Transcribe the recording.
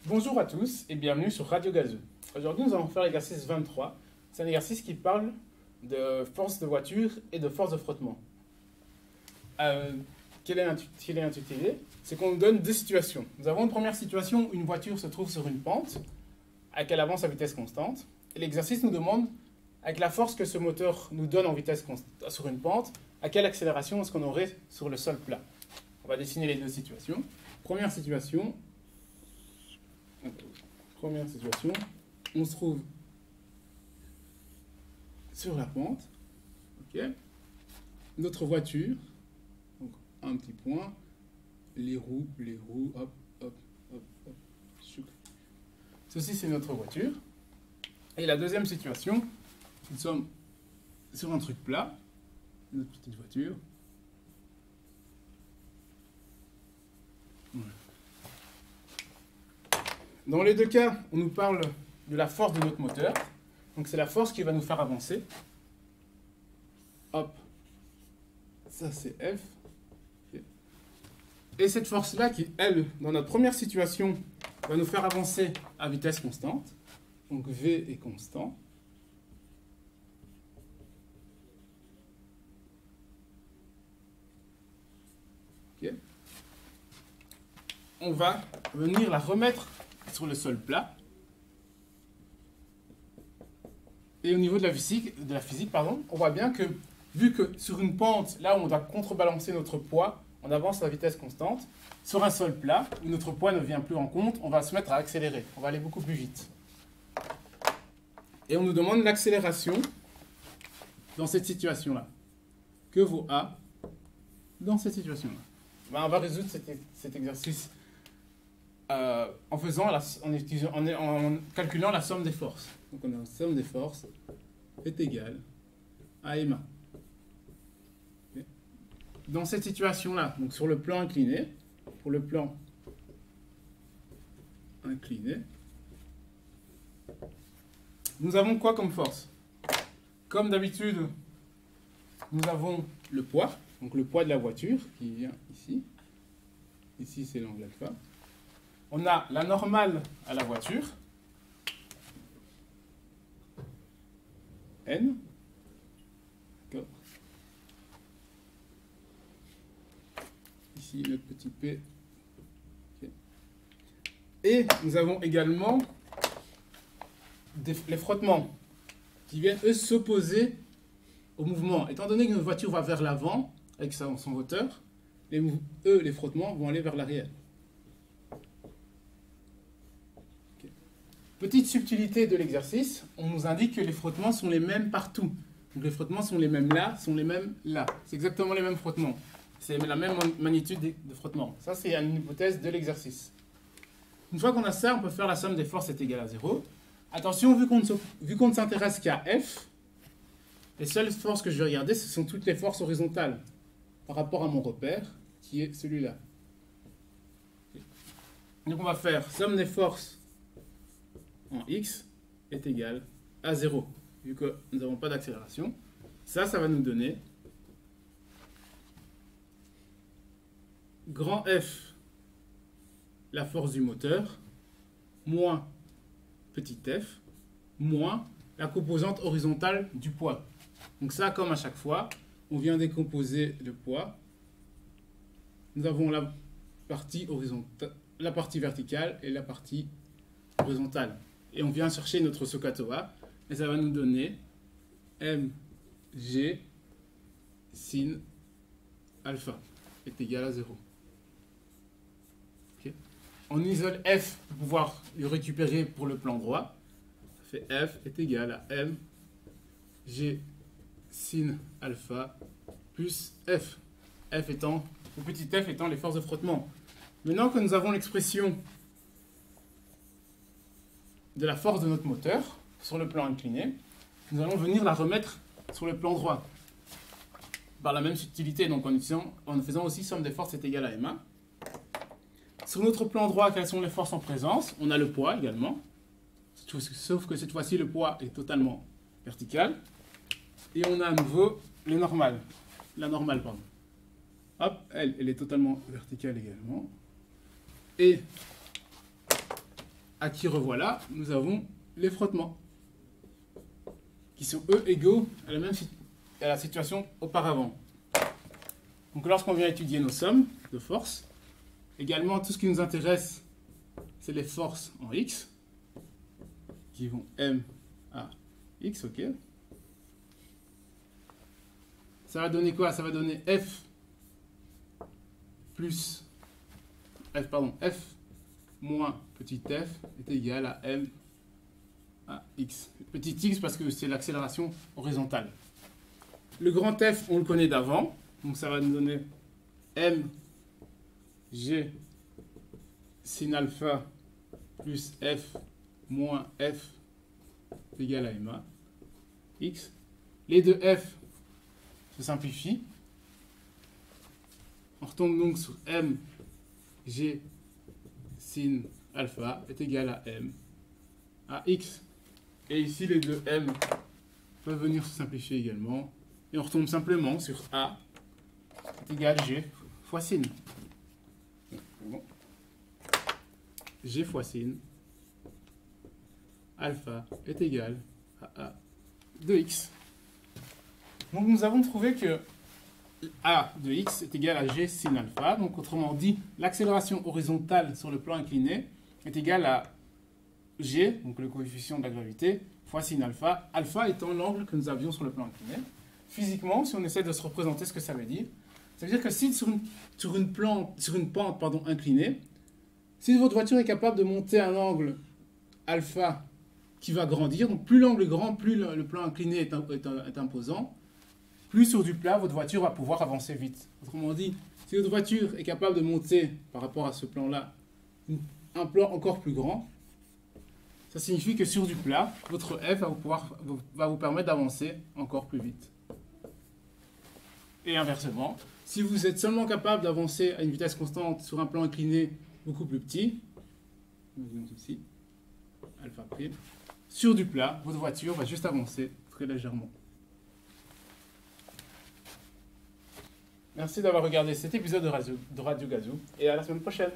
Bonjour à tous et bienvenue sur Radio Gazeux. Aujourd'hui, nous allons faire l'exercice 23. C'est un exercice qui parle de force de voiture et de force de frottement. Quel est l'intitulé? C'est qu'on nous donne deux situations. Nous avons une première situation où une voiture se trouve sur une pente, à qu'elle avance à vitesse constante. Et l'exercice nous demande, avec la force que ce moteur nous donne en vitesse sur une pente, à quelle accélération est-ce qu'on aurait sur le sol plat. On va dessiner les deux situations. Première situation, on se trouve sur la pente. Ok. Notre voiture, donc un petit point, les roues, hop, hop, hop, hop. Ceci, c'est notre voiture. Et la deuxième situation, nous sommes sur un truc plat, notre petite voiture. Voilà. Dans les deux cas, on nous parle de la force de notre moteur. Donc c'est la force qui va nous faire avancer. Hop. Ça c'est F. Et cette force-là qui, elle, dans notre première situation, va nous faire avancer à vitesse constante. Donc V est constant. Okay. On va venir la remettre sur le sol plat. Et au niveau de la physique, on voit bien que, vu que sur une pente, là où on doit contrebalancer notre poids, on avance à vitesse constante. Sur un sol plat, où notre poids ne vient plus en compte, on va se mettre à accélérer. On va aller beaucoup plus vite. Et on nous demande l'accélération dans cette situation-là. Que vaut A dans cette situation-là? Ben, on va résoudre cet exercice en calculant la somme des forces. Donc on a la somme des forces est égale à MA. Okay. Dans cette situation-là, donc sur le plan incliné, pour le plan incliné, nous avons quoi comme force? Comme d'habitude, nous avons le poids, donc le poids de la voiture qui vient ici. Ici, c'est l'angle alpha. On a la normale à la voiture, N. D'accord. Ici, notre petit P. Okay. Et nous avons également les frottements qui viennent, eux, s'opposer au mouvement. Étant donné que notre voiture va vers l'avant avec son moteur, les frottements vont aller vers l'arrière. Okay. Petite subtilité de l'exercice, on nous indique que les frottements sont les mêmes partout. Donc les frottements sont les mêmes là, sont les mêmes là. C'est exactement les mêmes frottements. C'est la même magnitude de frottement. Ça, c'est une hypothèse de l'exercice. Une fois qu'on a ça, on peut faire la somme des forces est égale à 0. Attention, vu qu'on ne s'intéresse qu'à F, les seules forces que je vais regarder, ce sont toutes les forces horizontales par rapport à mon repère, qui est celui-là. Donc on va faire somme des forces en X est égale à 0, vu que nous n'avons pas d'accélération. Ça va nous donner grand F, la force du moteur, moins petit f, moins la composante horizontale du poids. Donc ça, comme à chaque fois, on vient décomposer le poids. Nous avons la partie horizontale, la partie verticale et la partie horizontale. Et on vient chercher notre SOHCAHTOA, et ça va nous donner mg sin alpha est égal à 0. Okay. On isole f pour pouvoir le récupérer pour le plan droit. Ça fait f est égal à mg sin alpha plus f. F étant, le petit f étant les forces de frottement. Maintenant que nous avons l'expression de la force de notre moteur sur le plan incliné, nous allons venir la remettre sur le plan droit. Par la même subtilité, donc en faisant aussi somme des forces est égale à MA. Sur notre plan droit, quelles sont les forces en présence? On a le poids également, sauf que cette fois-ci, le poids est totalement vertical. Et on a à nouveau la normale, pardon. Hop, elle est totalement verticale également. Et à qui revoilà, nous avons les frottements, qui sont eux égaux à la situation auparavant. Donc lorsqu'on vient étudier nos sommes de force, également tout ce qui nous intéresse, c'est les forces en X, qui vont M à X, ok. Ça va donner quoi? Ça va donner F moins petit f est égal à M à X. Petit x parce que c'est l'accélération horizontale. Le grand F, on le connaît d'avant, donc ça va nous donner M G sin alpha plus F moins F est égal à MA X. Les deux F se simplifient. On retombe donc sur M G sin alpha est égal à M à X. Et ici, les deux M peuvent venir se simplifier également. Et on retombe simplement sur A est égal à G fois sin. G fois sin alpha est égal à A de X. Donc nous avons trouvé que A de X est égal à G sin alpha. Donc autrement dit, l'accélération horizontale sur le plan incliné est égale à G, donc le coefficient de la gravité, fois sin alpha, alpha étant l'angle que nous avions sur le plan incliné. Physiquement, si on essaie de se représenter ce que ça veut dire que si sur une pente inclinée, si votre voiture est capable de monter un angle alpha qui va grandir, donc plus l'angle est grand, plus le plan incliné est imposant, plus sur du plat, votre voiture va pouvoir avancer vite. Autrement dit, si votre voiture est capable de monter, par rapport à ce plan-là, un plan encore plus grand, ça signifie que sur du plat, votre F va vous permettre d'avancer encore plus vite. Et inversement, si vous êtes seulement capable d'avancer à une vitesse constante sur un plan incliné beaucoup plus petit, ici, alpha prime, sur du plat, votre voiture va juste avancer très légèrement. Merci d'avoir regardé cet épisode de Radio Gazou et à la semaine prochaine.